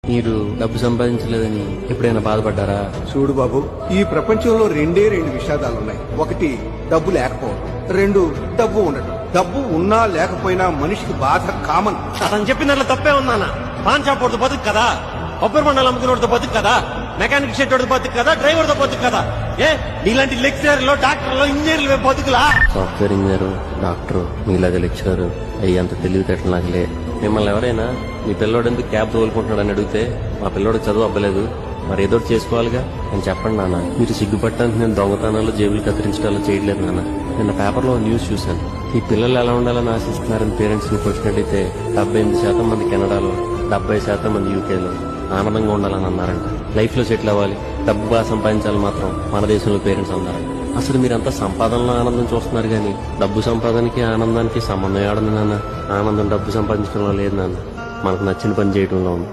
మీరు డబ్బు సంపాదించలేదని ఎప్పుడైనా బాధపడ్డారా? చూడు బాబు, ఈ ప్రపంచంలో రెండు విషాదాలున్నాయి. ఒకటి డబ్బు లేకపోవడం, రెండు డబ్బు ఉండటం. డబ్బు ఉన్నా లేకపోయినా మనిషికి బాధ కామన్. అతను చెప్పినట్లు తప్పే ఉందానా? పాన్ షాప్ వాడితో బతుకు కదా, కొబ్బరి మండలం అమ్ముకున్నోడితో బతుకు కదా, మెకానిక్ షెడ్ వాడితో బతుకు కదా, డ్రైవర్తో బతుకు కదా. ఏ నీలాంటి లెక్చరర్లు, డాక్టర్లు, ఇంజనీర్లు బతుకులా? సాఫ్ట్వేర్ ఇంజనీర్, డాక్టర్, మీలాగా లెక్చరర్ అయ్యి అంత తెలివితేటలు నాకులే. మిమ్మల్ని ఎవరైనా మీ పిల్లోడు ఎందుకు క్యాబ్ తోలుకుంటున్నాడని అడిగితే మా పిల్లోడు చదువు అవ్వలేదు, మరి ఏదో చేసుకోవాలిగా అని చెప్పండి నాన్న. మీరు సిగ్గుపట్టడానికి నేను దొంగతనాలు, జేబులు కత్తిరించడాలు చేయట్లేదు నాన్న. నిన్న పేపర్లో న్యూస్ చూశాను. ఈ పిల్లలు ఎలా ఉండాలని ఆశిస్తున్నారని పేరెంట్స్ ని క్వశ్చన్ అడిగితే 78% మంది కెనడాలో, 70% మంది యూకేలో ఆనందంగా ఉండాలని అన్నారంట. లైఫ్ లో సెటిల్ అవ్వాలి, డబ్బు బాగా సంపాదించాలి మాత్రం మన దేశంలో పేరెంట్స్ అన్నారంట. అసలు మీరంతా సంపాదనలో ఆనందం చూస్తున్నారు కానీ డబ్బు సంపాదనకి ఆనందానికి సంబంధం ఏడుంది నాన్న. ఆనందం డబ్బు సంపాదించడంలో లేదు నాన్న, మనకు నచ్చిన పని చేయడంలో ఉంది.